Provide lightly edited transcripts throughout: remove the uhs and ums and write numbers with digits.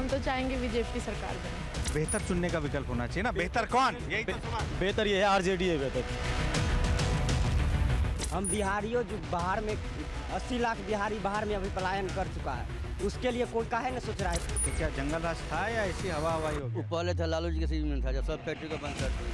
हम तो चाहेंगे बीजेपी सरकार बने। बेहतर चुनने का विकल्प होना चाहिए ना। बेहतर कौन? यही तो सवाल। बेहतर ये है आरजेडी है बेहतर। हम बिहारियों जो बाहर में 80 लाख बिहारी बाहर में अभी पलायन कर चुका है, उसके लिए कोई काहे न सोच रहा है। तो क्या जंगल राज था या ऐसी हवा हवाई हो गया? पहले था लालू जी के सीजन में था जब सब फैक्ट्री को बंद कर दिया।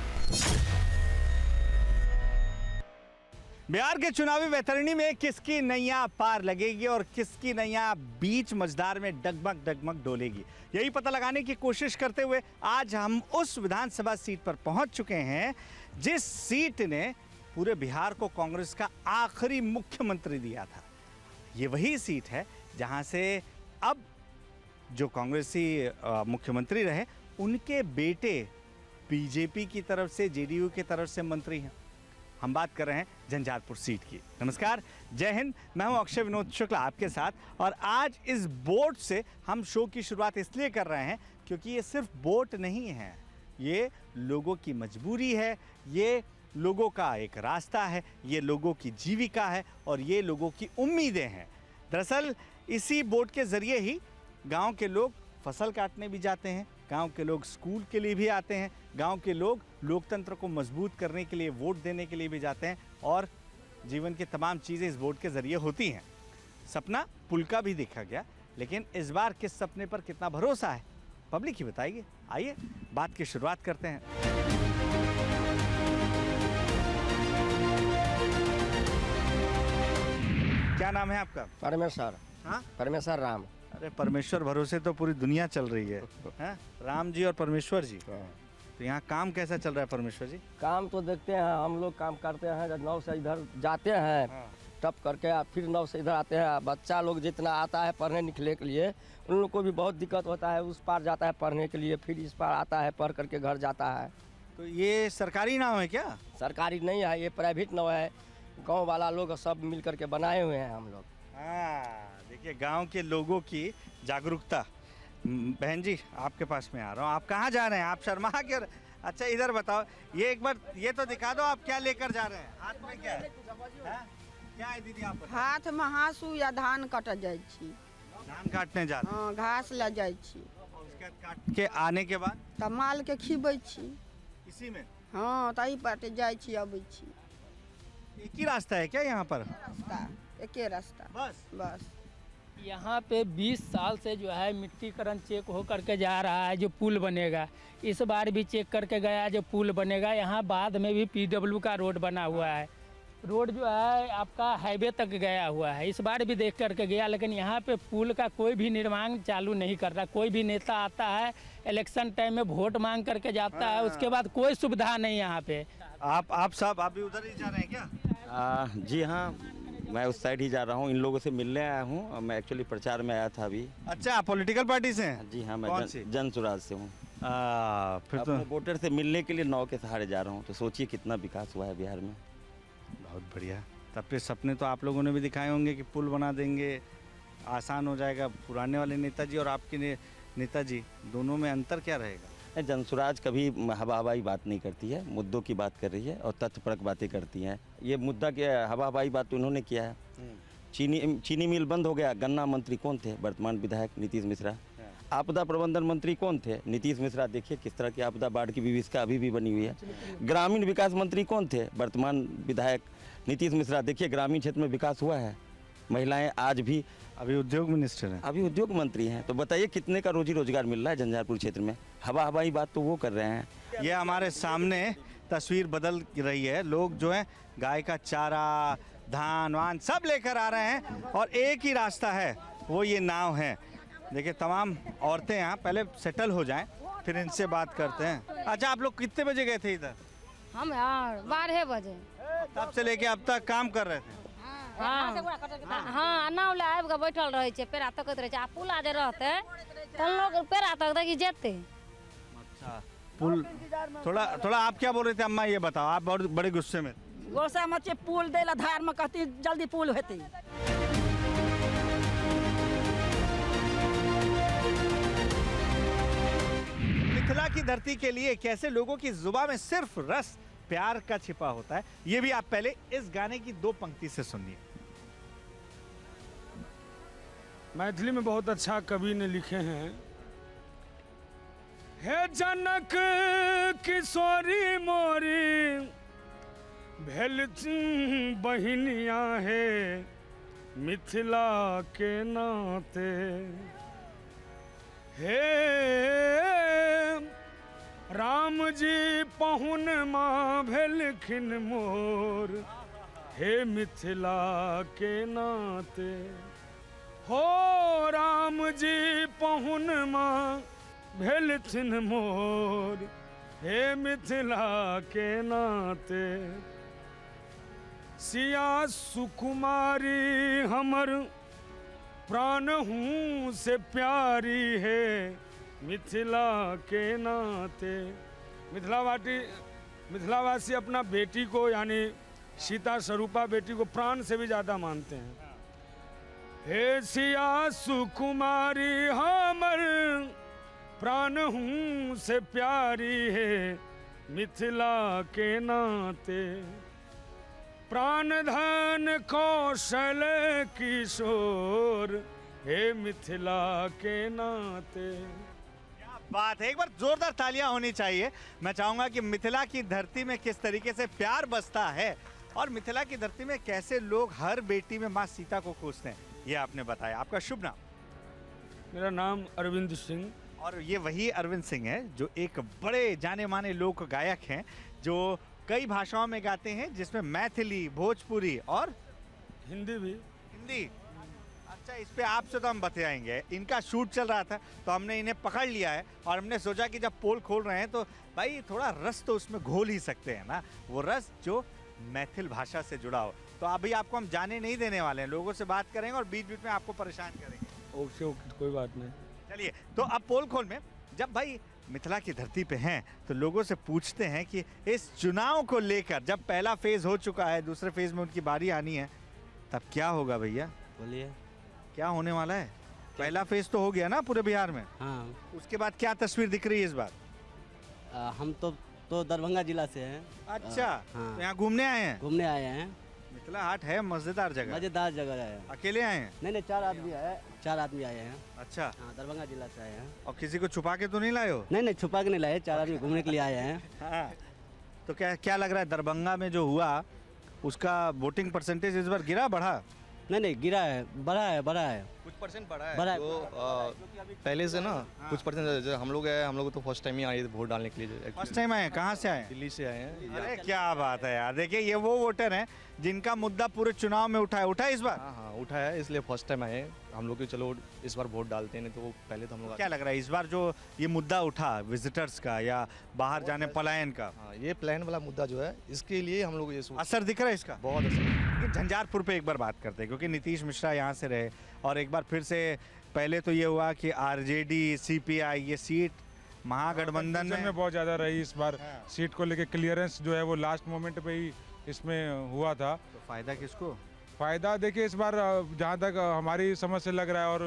बिहार के चुनावी वैतरणी में किसकी नैया पार लगेगी और किसकी नैया बीच मझधार में डगमग डगमग डोलेगी, यही पता लगाने की कोशिश करते हुए आज हम उस विधानसभा सीट पर पहुंच चुके हैं जिस सीट ने पूरे बिहार को कांग्रेस का आखिरी मुख्यमंत्री दिया था। ये वही सीट है जहां से अब जो कांग्रेसी मुख्यमंत्री रहे उनके बेटे बीजेपी की तरफ से, जेडीयू की तरफ से मंत्री हैं। हम बात कर रहे हैं झंझारपुर सीट की। नमस्कार, जय हिंद। मैं हूं अक्षय विनोद शुक्ला आपके साथ और आज इस बोट से हम शो की शुरुआत इसलिए कर रहे हैं क्योंकि ये सिर्फ बोट नहीं है, ये लोगों की मजबूरी है, ये लोगों का एक रास्ता है, ये लोगों की जीविका है और ये लोगों की उम्मीदें हैं। दरअसल इसी बोट के ज़रिए ही गांव के लोग फसल काटने भी जाते हैं, गांव के लोग स्कूल के लिए भी आते हैं, गांव के लोग लोकतंत्र को मजबूत करने के लिए वोट देने के लिए भी जाते हैं और जीवन की तमाम चीज़ें इस वोट के ज़रिए होती हैं। सपना पुल का भी देखा गया, लेकिन इस बार किस सपने पर कितना भरोसा है पब्लिक ही बताएगी। आइए बात की शुरुआत करते हैं। क्या नाम है आपका? परमेश्वर। हाँ, परमेश्वर राम। अरे परमेश्वर भरोसे तो पूरी दुनिया चल रही है, हैं? राम जी और परमेश्वर जी। तो यहाँ काम कैसा चल रहा है परमेश्वर जी? काम तो देखते हैं, हम लोग काम करते हैं, जब 9 से इधर जाते हैं टप करके, फिर 9 से इधर आते हैं। बच्चा लोग जितना आता है पढ़ने लिखने के लिए, उन लोग को भी बहुत दिक्कत होता है। उस पार जाता है पढ़ने के लिए, फिर इस पार आता है, पढ़ करके घर जाता है। तो ये सरकारी नाव है क्या? सरकारी नहीं है, ये प्राइवेट नाव है। गांव वाला लोग सब मिल करके बनाए हुए हैं हम लोग। हाँ, देखिए गांव के लोगों की जागरूकता। बहन जी आपके पास में आ रहा हूँ, आप कहाँ जा रहे हैं? आप शर्मा के। अच्छा इधर बताओ, ये एक बार ये तो दिखा दो, आप क्या लेकर जा रहे हैं? हाथ में क्या है? क्या है दीदी आप बताओ? हाथ में हाँसू या धान कट जाए छी। धान काटने जा रहे हैं? हाँ, घास ले जाए छी। उसके बाद काट के आने के बाद तब माल के खिबै छी। इसी में? हाँ, तही पर जाए छी अबै छी। एक ही रास्ता है क्या यहाँ पर? रास्ता एके रास्ता बस। यहाँ पे 20 साल से जो है मिट्टीकरण चेक हो करके जा रहा है, जो पुल बनेगा इस बार भी चेक करके गया जो पुल बनेगा। यहाँ बाद में भी पीडब्ल्यू का रोड बना हुआ है, रोड जो है आपका हाईवे तक गया हुआ है, इस बार भी देख करके गया। लेकिन यहाँ पे पुल का कोई भी निर्माण चालू नहीं कर रहा। कोई भी नेता आता है इलेक्शन टाइम में वोट मांग करके जाता है, उसके बाद कोई सुविधा नहीं यहाँ पे। आप सब आप भी उधर ही जा रहे हैं क्या? जी हाँ, मैं उस साइड ही जा रहा हूँ, इन लोगों से मिलने आया हूँ। मैं एक्चुअली प्रचार में आया था अभी। अच्छा, आप पॉलिटिकल पार्टी से हैं? जी हाँ, कौन मैं सी? जन सुराज से हूँ। फिर तो अपने वोटर से मिलने के लिए नाव के सहारे जा रहा हूँ। तो सोचिए कितना विकास हुआ है बिहार में। बहुत बढ़िया। तब फिर सपने तो आप लोगों ने भी दिखाए होंगे कि पुल बना देंगे, आसान हो जाएगा। पुराने वाले नेताजी और आपके नेताजी दोनों में अंतर क्या रहेगा? जनसुराज कभी हवा हवाई बात नहीं करती है, मुद्दों की बात कर रही है और तथ्यपरक बातें करती हैं। ये मुद्दा के हवा हवाई बात तो उन्होंने किया है। चीनी मिल बंद हो गया, गन्ना मंत्री कौन थे? वर्तमान विधायक नीतीश मिश्रा। आपदा प्रबंधन मंत्री कौन थे? नीतीश मिश्रा। देखिए किस तरह की आपदा, बाढ़ की विभीषिका अभी भी बनी हुई है। ग्रामीण विकास मंत्री कौन थे? वर्तमान विधायक नीतीश मिश्रा। देखिए ग्रामीण क्षेत्र में विकास हुआ है। महिलाएं आज भी अभी उद्योग मिनिस्टर हैं, अभी उद्योग मंत्री हैं। तो बताइए कितने का रोजी रोजगार मिल रहा है झंझारपुर क्षेत्र में? हवा हवाई बात तो वो कर रहे हैं। ये हमारे सामने तस्वीर बदल रही है। लोग जो है गाय का चारा, धान वान सब लेकर आ रहे हैं और एक ही रास्ता है, वो ये नाव है। देखिए तमाम औरतें यहाँ पहले सेटल हो जाएं, फिर इनसे बात करते हैं। अच्छा, आप लोग कितने बजे गए थे इधर? हम यार 12 बजे तब से लेके अब तक काम कर रहे थे? हाँ, नाव ले आबि के बैठल रहे छे, पेरा तकत रहे छे। आ पुला जे रहते तो लोग पेरा तक देखी जेते। अच्छा, पुल थोड़ा आप क्या बोल रहे थे अम्मा, ये बताओ। आप बहुत बड़े गुस्से में। गोसा मचे पुल देला धार में कहती जल्दी पुल होती। मिथिला की धरती के लिए कैसे लोगों की जुबान में सिर्फ रस प्यार का छिपा होता है, ये भी आप पहले इस गाने की 2 पंक्ति से सुनिए। मैथिली में बहुत अच्छा कवि ने लिखे हैं हे जनक किशोरी मोरी भेल बहिनिया है मिथिला के नाते। हे राम जी पहुन माँ भेलखिन मोर हे मिथिला के नाते। हो राम जी पहुन माँ भेलखिन मोर हे मिथिला के नाते। सिया सुकुमारी हमर प्राण हूँ से प्यारी है मिथिला के नाते। मिथिलावासी अपना बेटी को यानी सीता स्वरूपा बेटी को प्राण से भी ज़्यादा मानते हैं। हे सिया सुकुमारी हमर प्राण हूँ से प्यारी है मिथिला के नाते। प्राण धन कौशल किशोर हे मिथिला के नाते। बात है, एक बार जोरदार तालियां होनी चाहिए। मैं चाहूंगा कि मिथिला की धरती में किस तरीके से प्यार बसता है और मिथिला की धरती में कैसे लोग हर बेटी में माँ सीता को खोजते हैं, ये आपने बताया। आपका शुभ नाम? मेरा नाम अरविंद सिंह। और ये वही अरविंद सिंह है जो एक बड़े जाने माने लोक गायक हैं, जो कई भाषाओं में गाते हैं, जिसमें मैथिली, भोजपुरी और हिंदी भी। हिंदी। अच्छा, इस पे आपसे तो हम बतियाएंगे। इनका शूट चल रहा था तो हमने इन्हें पकड़ लिया है और हमने सोचा कि जब पोल खोल रहे हैं तो भाई थोड़ा रस तो उसमें घोल ही सकते हैं ना, वो रस जो मैथिल भाषा से जुड़ा हो। तो अभी आपको हम जाने नहीं देने वाले हैं, लोगों से बात करेंगे और बीच बीच में आपको परेशान करेंगे। ओके, कोई बात नहीं। चलिए, तो अब पोल खोल में जब भाई मिथिला की धरती पे हैं तो लोगों से पूछते हैं कि इस चुनाव को लेकर, जब पहला फेज हो चुका है, दूसरे फेज में उनकी बारी आनी है, तब क्या होगा भैया? बोलिए, क्या होने वाला है? पहला फेज तो हो गया ना पूरे बिहार में। हाँ। उसके बाद क्या तस्वीर दिख रही है इस बार? हम तो दरभंगा जिला से हैं। अच्छा, हाँ। तो यहाँ घूमने आए हैं? घूमने आए हैं। मिथिला हाट है मजेदार जगह। मजेदार जगह है। अकेले आए हैं? नहीं, 4 आदमी आए। 4 आदमी आए हैं। अच्छा। हाँ, दरभंगा जिला से आए हैं। और किसी को छुपा के तो नहीं लाए हो? नहीं, छुपा के नहीं लाए, 4 आदमी घूमने के लिए आए हैं। हाँ। तो क्या लग रहा है, दरभंगा में जो हुआ उसका वोटिंग परसेंटेज इस बार गिरा बढ़ा? नहीं, गिरा है, बढ़ा है। कुछ परसेंट बढ़ा बढ़ा है। तो पहले से ना कुछ परसेंट हम लोग तो फर्स्ट टाइम ही आए थे वोट डालने के लिए। फर्स्ट टाइम आए? कहाँ से आए? दिल्ली से आए हैं। अरे क्या बात है यार। देखिए, ये वो वोटर हैं जिनका मुद्दा पूरे चुनाव में उठा है इस बार। हाँ, उठा है, इसलिए फर्स्ट टाइम आए हैं हम लोग। चलो इस बार वोट डालते हैं, नहीं तो पहले तो हम लोग। क्या लग रहा है इस बार जो ये मुद्दा उठा विजिटर्स का या बाहर जाने पलायन का? हाँ, ये प्लान वाला मुद्दा जो है, इसके लिए हम लोग ये असर दिख रहा है इसका? बहुत असर। झंझारपुर पे एक बार बात करते हैं, क्योंकि नीतीश मिश्रा यहाँ से रहे और एक बार फिर से पहले तो ये हुआ कि आरजेडी, सीपीआई, ये सीट महागठबंधन में बहुत ज़्यादा रही। इस बार सीट को लेके क्लियरेंस जो है वो लास्ट मोमेंट पे ही इसमें हुआ था। तो फायदा किसको? फायदा देखिए इस बार जहाँ तक हमारी समझ से लग रहा है, और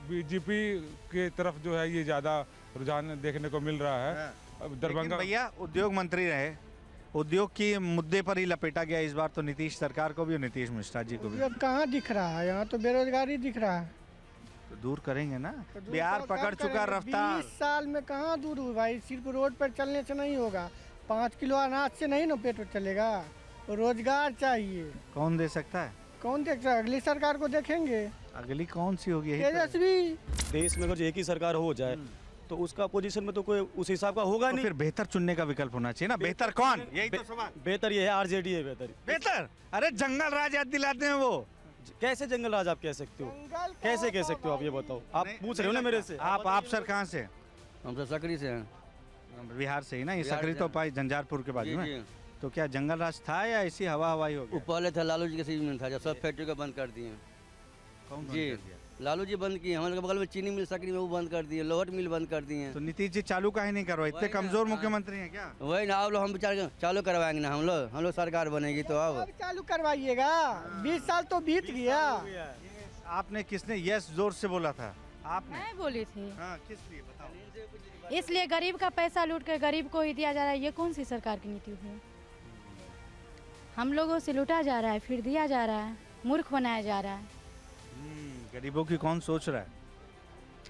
बीजेपी के तरफ जो है ये ज़्यादा रुझान देखने को मिल रहा है। दरभंगा भैया उद्योग मंत्री रहे, उद्योग की मुद्दे पर ही लपेटा गया इस बार तो नीतीश सरकार को भी और नीतीश मिश्रा जी को भी। अब कहाँ दिख रहा है, यहाँ तो बेरोजगारी दिख रहा है। तो दूर करेंगे ना, बिहार पकड़ चुका रफ्तार। 20 साल में कहाँ दूर हुआ भाई? सिर्फ रोड पर चलने से नहीं होगा, 5 किलो अनाज से नहीं ना पेट चलेगा, रोजगार चाहिए। कौन दे सकता है? कौन देख सकता है? अगली सरकार को देखेंगे। अगली कौन सी होगी? तेजस्वी। देश में अगर एक ही सरकार हो जाए तो उसका अपोजिशन में तो कोई उस हिसाब का होगा नहीं। फिर बेहतर चुनने का विकल्प होना चाहिए ना। बेहतर कौन? यही तो सवाल। बेहतर ये है, आरजेडी है बेहतर। अरे जंगल राज याद दिलाते हैं वो। कैसे जंगल राज आप कह सकते हो? कैसे कह सकते हो आप, ये बताओ। आप पूछ रहे हो ना मेरे से। आप सर कहाँ से? हम तो सकरी से हैं। बिहार से ही ना? ये सकरी तो पाई झंझारपुर के बाजू में। तो क्या जंगल राज था या ऐसी हवा हवाई हो गया? पहले था, लालू जी के सीजन में था, जब सब फैक्ट्री को बंद कर दिए। कौन जी, लालू जी बंद किए। हमारे बगल में चीनी मिल सकरी में वो बंद कर दिए, लोहट मिल बंद कर दिए। तो नीतीश जी चालू काहे नहीं करवाए? इतने कमजोर मुख्यमंत्री हैं क्या? वही ना, आप लोग हम विचार चालू करवाएंगे ना, हम लोग सरकार बनेगी तो अब चालू करवाइएगा। 20 साल तो बीत गया। आपने किसने यस जोर से बोला था? आपने? मैं बोली थी। हाँ, किस लिए बताओ? इसलिए गरीब का पैसा लूट कर गरीब को ही दिया जा रहा है। ये कौन सी सरकार की नीति हुई? हम लोगों से लूटा जा रहा है, फिर दिया जा रहा है, मूर्ख बनाया जा रहा है। गरीबों की कौन सोच रहा है?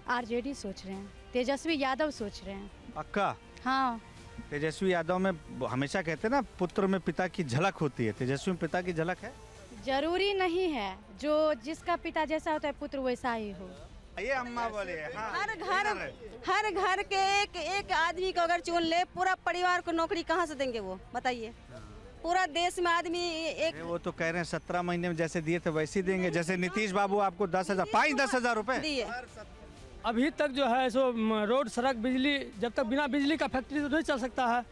आरजेडी सोच रहे हैं। तेजस्वी यादव सोच रहे हैं। पक्का? हाँ। तेजस्वी यादव में हमेशा कहते हैं ना, पुत्र में पिता की झलक होती है। तेजस्वी में पिता की झलक है? जरूरी नहीं है, जो जिसका पिता जैसा होता है पुत्र वैसा ही हो। ये अम्मा बोले। हाँ, हर घर के एक आदमी को अगर चुन ले, पूरा परिवार को नौकरी कहाँ से देंगे वो बताइए। पूरा देश में आदमी एक, वो तो कह रहे हैं 17 महीने में जैसे दिए थे वैसे ही देंगे। जैसे नीतीश बाबू आपको 10,000 10,000 रुपए दिए। अभी तक जो है सो रोड, सड़क, बिजली, जब तक बिना बिजली का फैक्ट्री तो नहीं चल सकता है।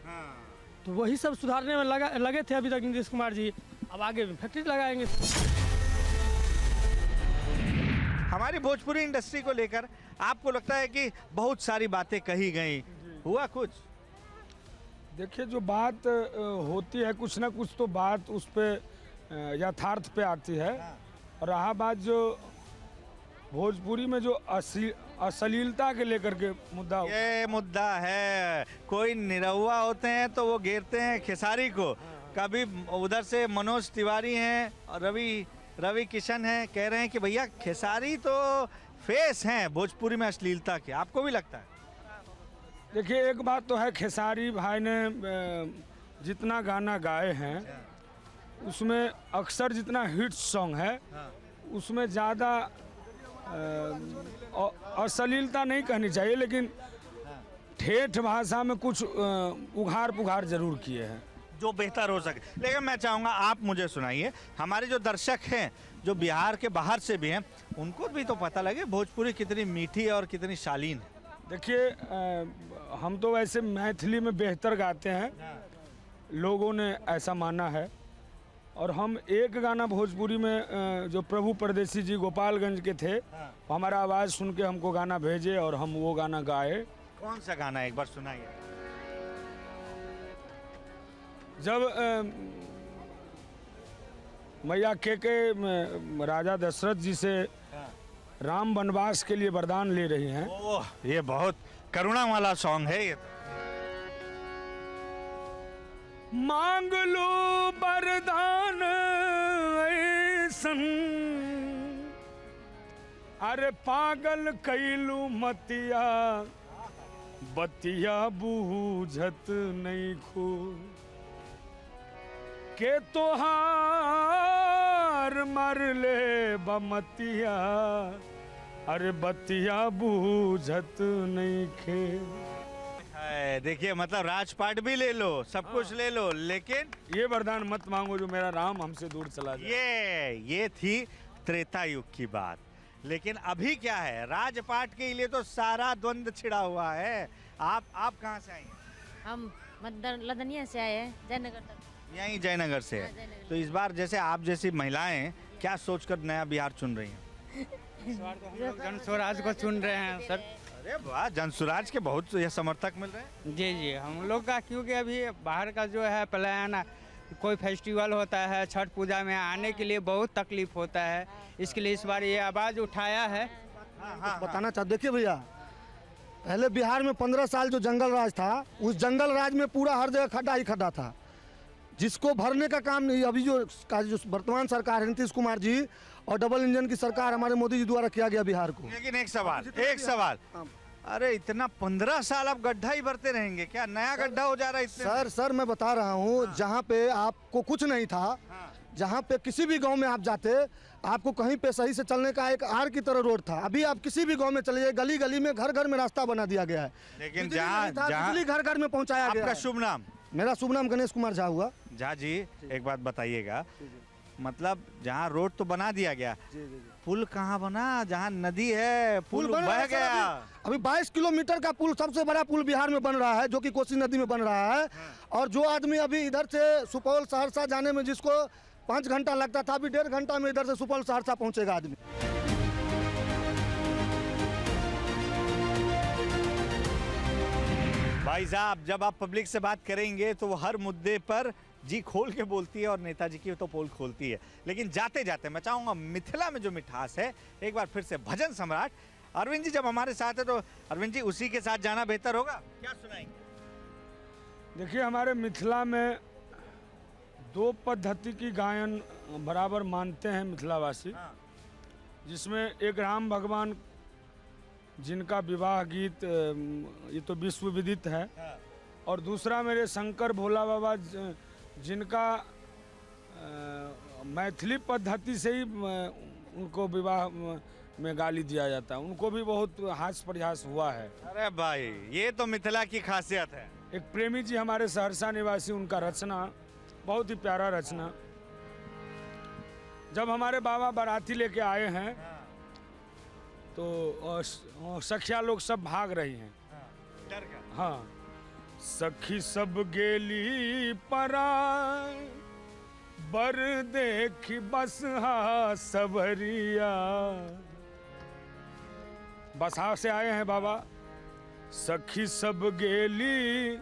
तो वही सब सुधारने में लगे थे अभी तक नीतीश कुमार जी। अब आगे फैक्ट्री लगाएंगे। हमारी भोजपुरी इंडस्ट्री को लेकर आपको लगता है कि बहुत सारी बातें कही गई, हुआ कुछ? देखिए, जो बात होती है, कुछ ना कुछ तो बात उस पे यथार्थ पे आती है। और रहा बात जो भोजपुरी में जो अश्लीलता के लेकर के मुद्दा, ये मुद्दा है। कोई निरहुआ होते हैं तो वो घेरते हैं खेसारी को। कभी उधर से मनोज तिवारी हैं और रवि किशन हैं, कह रहे हैं कि भैया खेसारी तो फेस हैं भोजपुरी में अश्लीलता के। आपको भी लगता है? देखिए, एक बात तो है, खेसारी भाई ने जितना गाना गाए हैं उसमें अक्सर जितना हिट सॉन्ग है उसमें ज़्यादा अश्लीलता नहीं कहनी चाहिए, लेकिन ठेठ भाषा में कुछ उघार पुघार जरूर किए हैं जो बेहतर हो सके। लेकिन मैं चाहूँगा आप मुझे सुनाइए, हमारे जो दर्शक हैं जो बिहार के बाहर से भी हैं, उनको भी तो पता लगे भोजपुरी कितनी मीठी और कितनी शालीन है। देखिए, हम तो वैसे मैथिली में बेहतर गाते हैं, लोगों ने ऐसा माना है। और हम एक गाना भोजपुरी में जो प्रभु परदेसी जी गोपालगंज के थे, हमारा आवाज़ सुन के हमको गाना भेजे और हम वो गाना गाए। कौन सा गाना, एक बार सुनाइए। जब मैया के राजा दशरथ जी से राम वनवास के लिए वरदान ले रही हैं। ओह, ये बहुत करुणा वाला सॉन्ग है ये। मांग लो वरदान ऐसन, अरे पागल कैलू मतिया, बतिया बूझत नहीं खो के तोहार मर ले बमतिया, अरे बतिया बूझत नहीं खे। देखिए, मतलब राजपाट भी ले लो, सब कुछ ले लो, लेकिन ये वरदान मत मांगो जो मेरा राम हमसे दूर चला जाए। ये थी त्रेता युग की बात। लेकिन अभी क्या है, राजपाट के लिए तो सारा द्वंद छिड़ा हुआ है। आप कहाँ से आई हैं? हम लदनिया से आए हैं, जयनगर तक। यहीं जयनगर से है। तो इस बार जैसे आप जैसी महिलाएं क्या सोचकर नया बिहार चुन रही हैं? जन स्वराज को चुन रहे हैं सर। अरे वाह, जन स्वराज के बहुत ये समर्थक मिल रहे हैं। जी, हम लोग का, क्योंकि अभी बाहर का जो है प्लान, कोई फेस्टिवल होता है, छठ पूजा में आने के लिए बहुत तकलीफ होता है, इसके लिए इस बार ये आवाज़ उठाया है। बताना चाहते, देखिए भैया, पहले बिहार में 15 साल जो जंगल राज था, उस जंगल राज में पूरा हर जगह खड्डा ही खड्डा था, जिसको भरने का काम नहीं। अभी जो वर्तमान सरकार है नीतीश कुमार जी और डबल इंजन की सरकार हमारे मोदी जी द्वारा किया गया बिहार को। लेकिन एक सवाल, अरे इतना 15 साल आप गड्ढा ही भरते रहेंगे क्या? नया गड्ढा हो जा रहा है? सर मैं बता रहा हूँ, जहाँ पे आपको कुछ नहीं था, जहाँ पे किसी भी गांव में आप जाते, आपको कहीं पे सही से चलने का एक आर की तरह रोड था। अभी आप किसी भी गांव में चले जाइए, गली गली में, घर घर में रास्ता बना दिया गया है। लेकिन जहाँ घर घर में पहुँचाया गया। आपका शुभ नाम? मेरा शुभ नाम गणेश कुमार झा हुआ। झा जी, एक बात बताइएगा, मतलब जहाँ रोड तो बना दिया गया, पुल कहाँ बना? जहाँ नदी है पुल बह गया। अभी 22 किलोमीटर का पुल, सबसे बड़ा पुल बिहार में बन रहा है, जो कि कोसी नदी में बन रहा है। और जो आदमी अभी इधर से सुपौल सहरसा जाने में जिसको 5 घंटा लगता था, अभी 1.5 घंटा में इधर से सुपौल सहरसा पहुंचेगा आदमी। भाई साहब, जब आप पब्लिक से बात करेंगे तो वो हर मुद्दे पर जी खोल के बोलती है और नेताजी की तो पोल खोलती है। लेकिन जाते जाते मैं चाहूँगा मिथिला में जो मिठास है, एक बार फिर से भजन सम्राट अरविंद जी जब हमारे साथ है, तो अरविंद जी उसी के साथ जाना बेहतर होगा। क्या सुनाएंगे? देखिए, हमारे मिथिला में 2 पद्धति की गायन बराबर मानते हैं मिथिलावासी, जिसमें एक राम भगवान जिनका विवाह गीत ये तो विश्व विदित है। और दूसरा मेरे शंकर भोला बाबा जिनका मैथिली पद्धति से ही उनको विवाह में गाली दिया जाता है, उनको भी बहुत हास्य प्रयास हुआ है। अरे भाई ये तो मिथिला की खासियत है। एक प्रेमी जी हमारे सहरसा निवासी, उनका रचना बहुत ही प्यारा रचना। जब हमारे बाबा बाराती लेके आए हैं तो सखिया लोग सब भाग रही हैं। हाँ, सखी सब गेली परा बर देखी बसहा सबरिया। बसहा से आए हैं बाबा। सखी सब गेली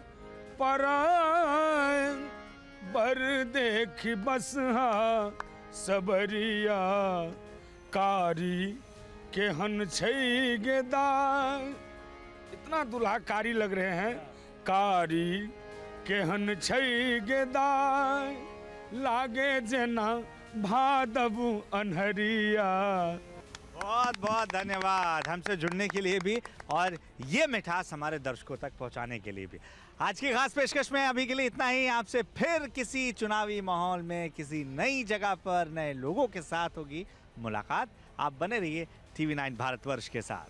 परा बर देखी बसहा सबरिया। कारी केहन छै गेदार, इतना दुल्हाकारी लग रहे हैं। कारी केहन छै गेदार लागे जेना भादबू अनहरिया। बहुत बहुत धन्यवाद हमसे जुड़ने के लिए भी और ये मिठास हमारे दर्शकों तक पहुंचाने के लिए भी। आज की खास पेशकश में अभी के लिए इतना ही। आपसे फिर किसी चुनावी माहौल में किसी नई जगह पर नए लोगों के साथ होगी मुलाकात। आप बने रहिए TV9 भारतवर्ष के साथ।